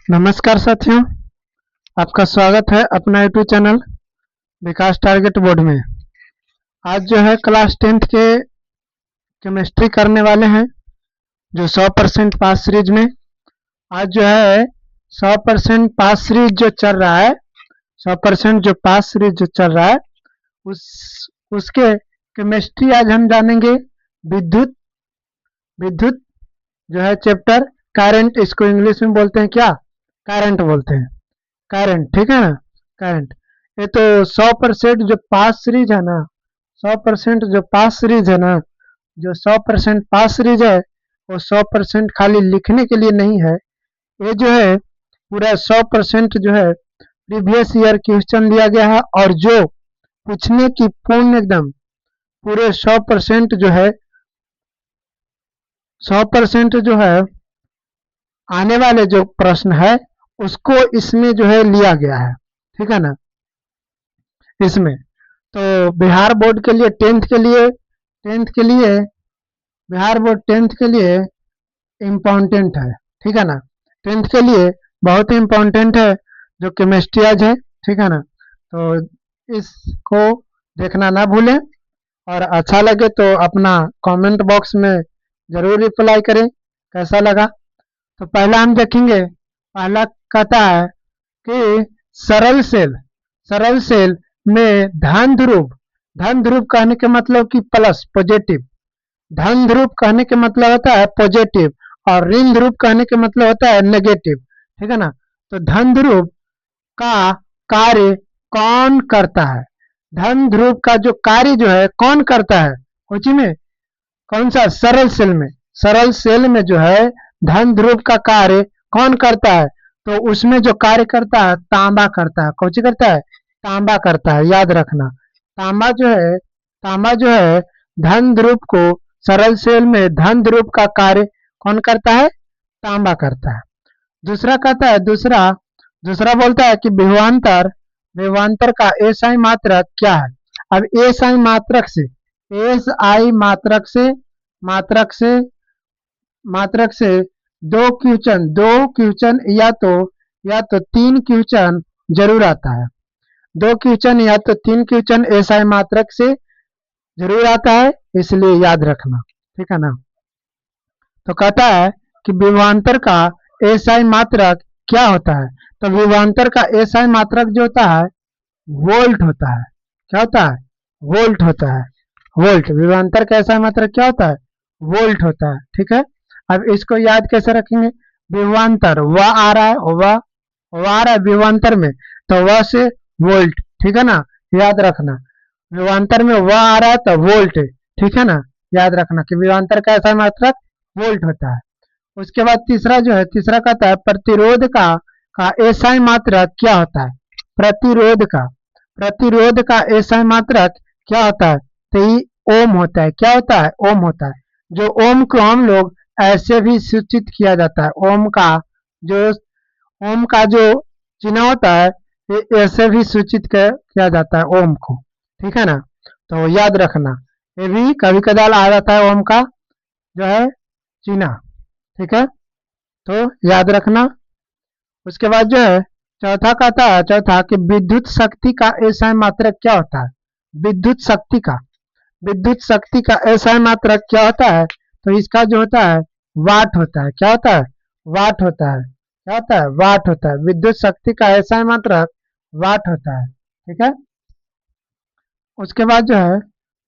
नमस्कार साथियों, आपका स्वागत है अपना यूट्यूब चैनल विकास टारगेट बोर्ड में। आज जो है क्लास 10th के केमिस्ट्री करने वाले हैं जो 100% पास सीरीज में। आज जो है 100% पास सीरीज जो चल रहा है, 100% जो पास सीरीज जो चल रहा है उसके केमिस्ट्री आज हम जानेंगे। विद्युत विद्युत जो है चैप्टर करंट, इसको इंग्लिश में बोलते हैं क्या? करंट बोलते हैं, करंट, ठीक है ना, करंट। ये तो 100% जो पास सीरीज है ना, 100% जो पास सीरीज है ना, जो 100% पास सीरीज है वो 100% खाली लिखने के लिए नहीं है। ये जो है पूरा 100% जो है प्रीवियस ईयर क्वेश्चन लिया गया है, और जो पूछने की पूर्ण एकदम पूरे 100% जो है 100% जो है आने वाले जो प्रश्न है उसको इसमें जो है लिया गया है, ठीक है ना। इसमें तो बिहार बोर्ड के लिए 10th के लिए बिहार बोर्ड 10th के लिए इम्पोर्टेंट है, ठीक है ना। 10th के लिए बहुत ही इम्पोर्टेंट है जो केमिस्ट्री आज है, ठीक है ना। तो इसको देखना ना भूलें, और अच्छा लगे तो अपना कमेंट बॉक्स में जरूर रिप्लाई करें कैसा लगा। तो पहला हम देखेंगे, पहला कहता है कि सरल सेल में धन ध्रुव कहने के मतलब कि प्लस पॉजिटिव, धन ध्रुव कहने के मतलब होता है पॉजिटिव, और ऋण ध्रुव कहने के मतलब होता है नेगेटिव, ठीक है ना। तो धन ध्रुव का कार्य कौन करता है? धन ध्रुव का जो कार्य जो है कौन करता है? कोची में कौन सा? सरल सेल में जो है धन ध्रुव का कार्य कौन करता है? तो उसमें जो कार्य करता है तांबा करता है। कौन सी करता है? तांबा करता है, याद रखना। तांबा जो है धन ध्रुव को, सरल सेल में धन ध्रुव का कार्य कौन करता है? तांबा करता है। दूसरा कहता है, दूसरा बोलता है कि विभवांतर का एसआई मात्रक क्या है? अब एसआई मात्रक से मात्रक से दो क्वेश्चन या तो 3 क्वेश्चन जरूर आता है। 2 क्वेश्चन या तो 3 क्वेश्चन एसआई मात्रक से जरूर आता है, इसलिए याद रखना, ठीक है ना। तो कहता है कि विभवांतर का एसआई मात्रक क्या होता है? तो विभवांतर का एसआई मात्रक जो होता है वोल्ट होता है। क्या होता है? वोल्ट होता है। वोल्ट, विभवांतर का एसआई मात्रक क्या होता है? वोल्ट होता है, ठीक है। अब इसको याद कैसे रखेंगे? विभवांतर वह आ रहा है, वह आ रहा है विभवांतर में, तो वह से वोल्ट, ठीक है ना, याद रखना। विभवांतर में वह आ रहा है तो वोल्ट, ठीक है ना, याद रखना कि विभवांतर का एसआई मात्रक वोल्ट होता है। उसके बाद तीसरा कहता है का एसआई मात्रक क्या होता है? प्रतिरोध का एसआई मात्रक क्या होता है? तो ये ओम होता है। क्या होता है? ओम होता है। जो ओम को हम लोग ऐसे भी सूचित किया जाता है, जो ओम का जो चिन्ह होता है ये ऐसे भी सूचित किया जाता है ओम को, ठीक है ना। तो याद रखना, ये भी कभी कदार आ जाता है ओम का जो है चिन्ह, ठीक है, तो याद रखना। उसके बाद जो है चौथा कि विद्युत शक्ति का एसआई मात्रक क्या होता है? विद्युत शक्ति का एसआई मात्रक क्या होता है? तो इसका जो होता है वाट होता है। क्या होता है? वाट होता है। क्या होता है? वाट होता है। विद्युत शक्ति का एसआई मात्रक वाट होता है, ठीक है। उसके बाद जो है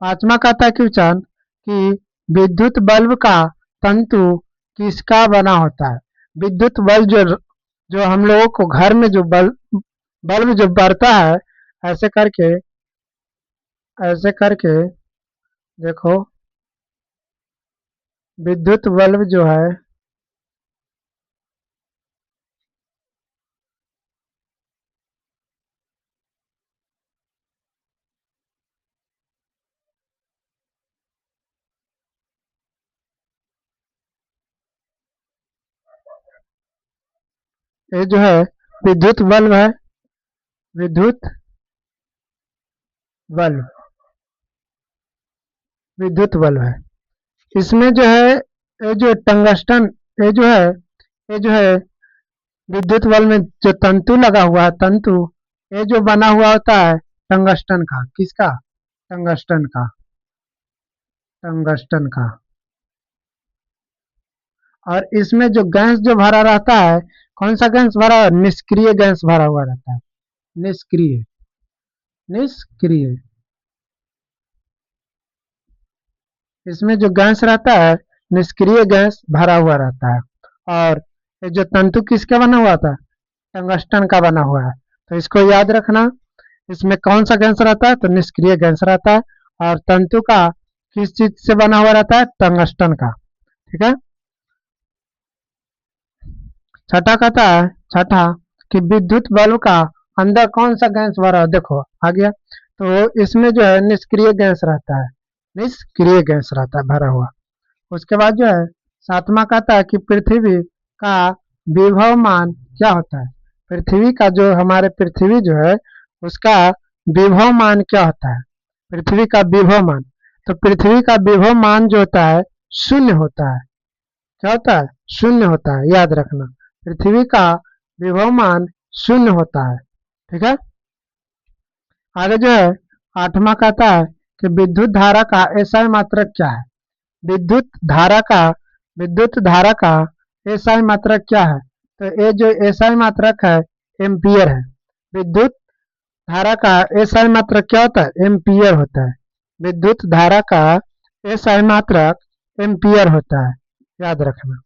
पांचवा कहता है क्वेश्चन कि विद्युत बल्ब का तंतु किसका बना होता है? विद्युत बल्ब जो हम लोगों को घर में जो बल्ब जो बढ़ता है, ऐसे करके देखो, विद्युत बल्ब जो है ये जो है विद्युत बल्ब है, विद्युत बल्ब विद्युत बल्ब है। इसमें जो है ये जो टंगस्टन ये जो है विद्युत बल्ब में जो तंतु लगा हुआ है, तंतु, ये जो बना हुआ होता है टंगस्टन का। किसका? टंगस्टन का। टंगस्टन का। और इसमें जो गैस जो भरा रहता है, कौन सा गैस भरा हुआ है? निष्क्रिय गैस भरा हुआ रहता है। निष्क्रिय। निष्क्रिय। इसमें जो गैस रहता है, निष्क्रिय गैस भरा हुआ रहता है। और ये जो तंतु किसका बना हुआ था? टंगस्टन का बना हुआ है। तो इसको याद रखना। इसमें कौन सा गैस रहता है? तो निष्क्रिय गैस रहता है। और तंतु का किस चीज से बना हुआ रहता है? टंगस्टन का। ठीक है। छठा कहता है, छठा, कि विद्युत बल्ब का अंदर कौन सा गैस भरा है? देखो आ गया। तो इसमें जो है निष्क्रिय गैस रहता है। निष्क्रिय गैस रहता है भरा हुआ। उसके बाद जो है सातवां कहता है कि पृथ्वी का विभवमान क्या होता है? पृथ्वी का जो हमारे पृथ्वी जो है उसका विभवमान क्या होता है? पृथ्वी का विभवमान। तो पृथ्वी का विभवमान जो होता है शून्य होता है। क्या होता है? शून्य होता है, याद रखना। पृथ्वी का विभवमान शून्य होता है। ठीक है। आगे जो है आठवां कहता है कि विद्युत धारा का एसआई मात्रक क्या है? विद्युत धारा का, विद्युत धारा का एसआई मात्रक क्या है? तो ये जो एसआई मात्रक है एम्पियर है। विद्युत धारा का एसआई मात्रक क्या होता है? एम्पियर होता है। विद्युत धारा का एसआई मात्रक एम्पियर होता है, याद रखना।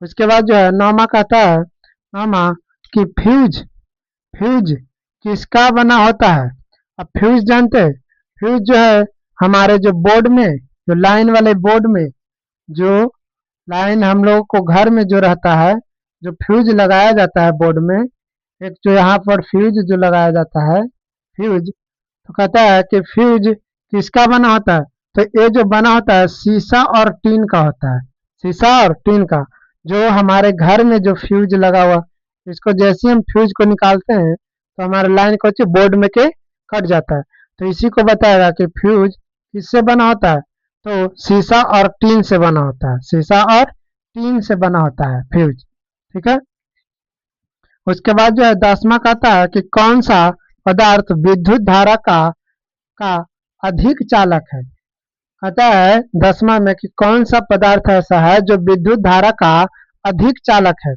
उसके बाद जो है नौमा कहता है, नौमा, कि फ्यूज, फ्यूज किसका बना होता है? अब फ्यूज जानते हैं? फ्यूज जो है हमारे जो बोर्ड में, जो लाइन वाले बोर्ड में, जो लाइन हम लोगों को घर में जो रहता है, जो फ्यूज लगाया जाता है बोर्ड में, एक जो यहाँ पर फ्यूज जो लगाया जाता है, फ्यूज, तो कहता है कि फ्यूज किसका बना होता है? तो ये जो बना होता है शीशा और टीन का होता है। शीशा और टीन का। जो हमारे घर में जो फ्यूज लगा हुआ, इसको जैसे हम फ्यूज को निकालते हैं तो हमारे लाइन को बोर्ड में के कट जाता है। तो इसी को बताएगा कि फ्यूज किससे बना होता है? तो शीशा और टीन से बना होता है। शीशा और टीन से बना होता है फ्यूज। ठीक है। उसके बाद जो है 10वां कहता है कि कौन सा पदार्थ विद्युत धारा का अधिक चालक है? कहता है 10वां में कि कौन सा पदार्थ ऐसा है जो विद्युत धारा का अधिक चालक है?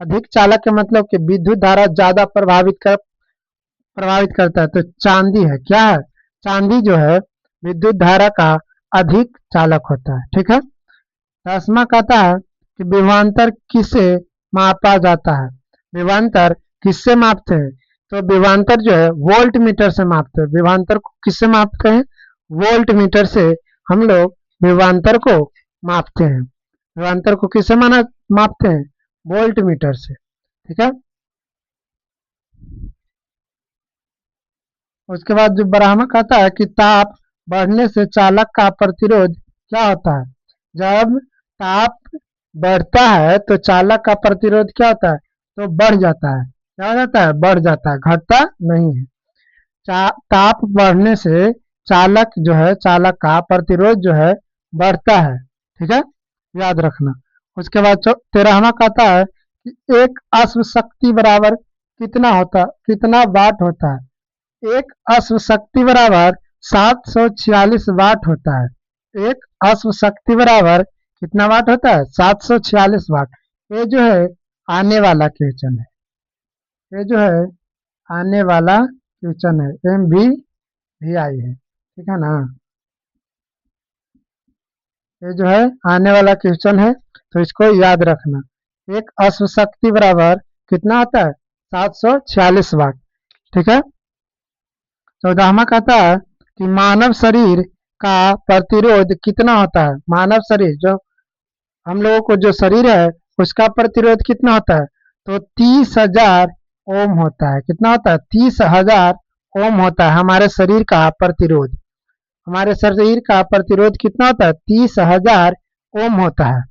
अधिक चालक के मतलब कि विद्युत धारा ज्यादा प्रभावित करता है। तो चांदी है। क्या है? चांदी जो है विद्युत धारा का अधिक चालक होता है। ठीक है। 10वां कहता है कि विभवांतर किसे मापा जाता है? विभवांतर किससे मापते हैं? तो विभवांतर जो है वोल्ट मीटर से मापते हैं। विभवांतर को किससे मापते हैं? वोल्ट मीटर से हम लोग विभवांतर को मापते हैं। विभवांतर को किससे मापते हैं? वोल्ट मीटर से। ठीक है। उसके बाद जो ब्राह्मण कहता है कि ताप बढ़ने से चालक का प्रतिरोध क्या होता है? जब ताप बढ़ता है तो चालक का प्रतिरोध क्या होता है? तो बढ़ जाता है। क्या हो जाता है? बढ़ जाता है, घटता नहीं है। ताप बढ़ने से चालक जो है, चालक का प्रतिरोध जो है बढ़ता है। ठीक है, याद रखना। उसके बाद 13वां कहता है कि एक अश्व शक्ति बराबर कितना वाट होता है? एक अश्व शक्ति बराबर 746 वाट होता है। एक अश्व शक्ति बराबर कितना वाट होता है? 746 वाट। ये जो है आने वाला क्वेश्चन है। ये जो है आने वाला क्वेश्चन है, एम भी आई है। ठीक है ना। ये जो है आने वाला क्वेश्चन है, तो इसको याद रखना। एक अश्व शक्ति बराबर कितना होता है? 746 वाट। ठीक है। 14वां कहता है कि मानव शरीर का प्रतिरोध कितना होता है? मानव शरीर जो हम लोगों को जो शरीर है उसका प्रतिरोध कितना होता है? तो 30,000 ओम होता है। कितना होता है? 30,000 ओम होता है हमारे शरीर का प्रतिरोध। हमारे शरीर का प्रतिरोध कितना होता है? 30,000 ओम होता है।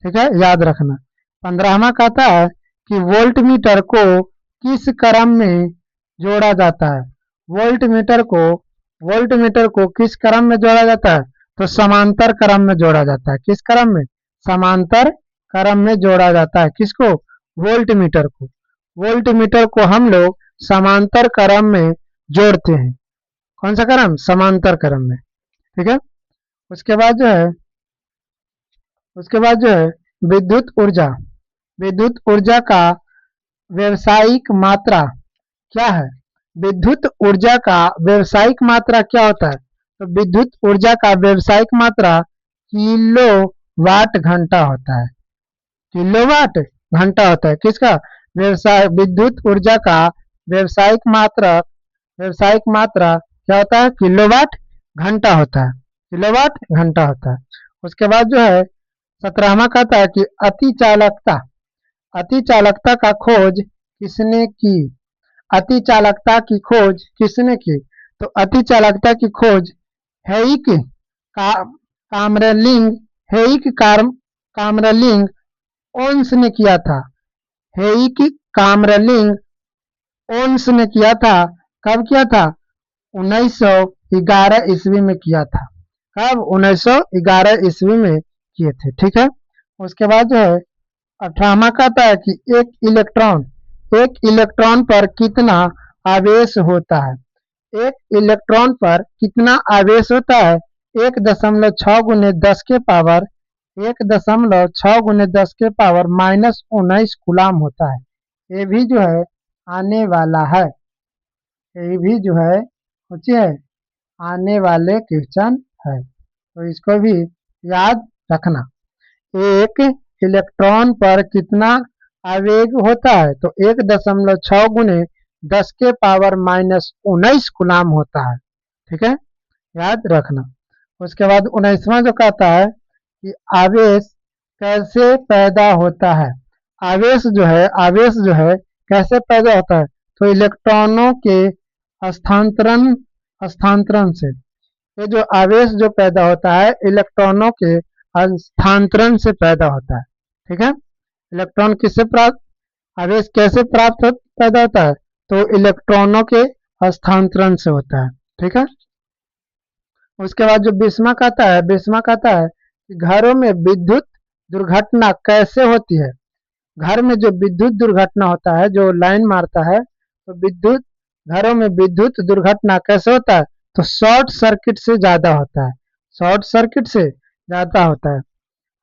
ठीक है, याद रखना। 15वां कहता है कि वोल्ट मीटर को किस क्रम में जोड़ा जाता है? वोल्ट मीटर को, वोल्ट मीटर को किस क्रम में जोड़ा जाता है? तो समांतर क्रम में जोड़ा जाता है। किस क्रम में? समांतर क्रम में जोड़ा जाता है। किसको? वोल्ट मीटर को। वोल्टमीटर को हम लोग समांतर क्रम में जोड़ते हैं। कौन सा क्रम? समांतर क्रम में। ठीक है। उसके बाद जो है विद्युत ऊर्जा। विद्युत ऊर्जा का व्यवसायिक मात्रा क्या है? विद्युत ऊर्जा का व्यवसायिक मात्रा क्या होता है? तो विद्युत ऊर्जा का व्यवसायिक मात्रा किलो वाट घंटा होता है। किलोवाट घंटा होता है। किसका? व्यवसाय विद्युत ऊर्जा का व्यवसायिक मात्रा क्या होता है? किलोवाट घंटा होता है। किलोवाट घंटा होता है। उसके बाद जो है 17वां कहता है कि अति चालकता का खोज किसने की? अति चालकता की खोज किसने की? तो अति चालकता की खोज हेइक का कामरलिंग हेइक कामरलिंग ओन्स ने किया था। हेइक कामरलिंग ओन्स ने किया था। कब किया था? 1911 ईस्वी में किया था। कब? 1911 ईस्वी में किए थे। ठीक है। उसके बाद जो है 18वां कहता है कि एक इलेक्ट्रॉन पर कितना आवेश होता है? एक इलेक्ट्रॉन पर कितना आवेश होता है? 1.6 गुने 10 के पावर 1.6 गुने 10 के पावर -19 गुलाम होता है। ये भी जो है आने वाला है। ये भी जो है सोचिए आने वाले क्वेश्चन है, तो इसको भी याद रखना। एक इलेक्ट्रॉन पर कितना आवेग होता है? तो 1.6 गुने 10 के पावर -19 गुलाम होता है। ठीक है, याद रखना। उसके बाद 19वां जो कहता है कि आवेश कैसे पैदा होता है? आवेश जो है कैसे पैदा होता है? तो इलेक्ट्रॉनों के हस्तांतरण से। ये जो आवेश जो पैदा होता है इलेक्ट्रॉनों के हस्तांतरण से पैदा होता है। ठीक है। इलेक्ट्रॉन किससे प्राप्त आवेश कैसे पैदा होता है? तो इलेक्ट्रॉनों के हस्तांतरण से होता है। ठीक है। उसके बाद जो 20वां कहता है कि घरों में विद्युत दुर्घटना कैसे होती है? घर में जो विद्युत दुर्घटना होता है, जो लाइन मारता है, तो घरों में विद्युत दुर्घटना कैसे होता है? तो शॉर्ट सर्किट से ज्यादा होता है। शॉर्ट सर्किट से ज्यादा होता है।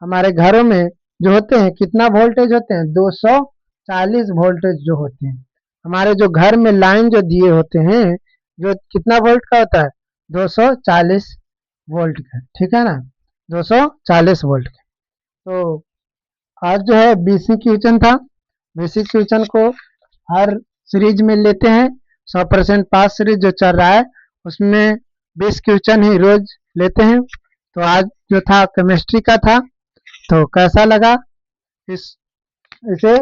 हमारे घरों में जो होते हैं कितना वोल्टेज होते हैं? 240 वोल्टेज जो होते हैं। हमारे जो घर में लाइन जो दिए होते हैं जो कितना वोल्ट का होता है? 240 वोल्ट का। ठीक है ना, 240 वोल्ट का। तो आज जो है बेसिक क्वेश्चन था। बेसिक क्वेश्चन को हर सीरीज में लेते हैं। 100% पास सीरीज जो चल रहा है उसमें 20 क्वेश्चन ही रोज लेते हैं। तो आज जो था केमिस्ट्री का था। तो कैसा लगा इसे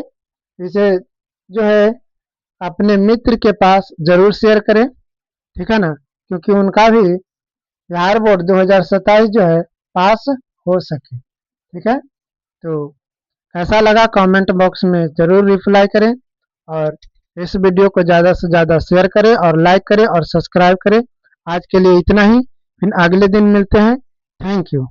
इसे जो है अपने मित्र के पास जरूर शेयर करें। ठीक है ना, क्योंकि उनका भी बिहार बोर्ड 2027 जो है पास हो सके। ठीक है। तो कैसा लगा कमेंट बॉक्स में जरूर रिप्लाई करें और इस वीडियो को ज़्यादा से ज़्यादा शेयर करें और लाइक करें और सब्सक्राइब करें। आज के लिए इतना ही, फिर अगले दिन मिलते हैं। Thank you.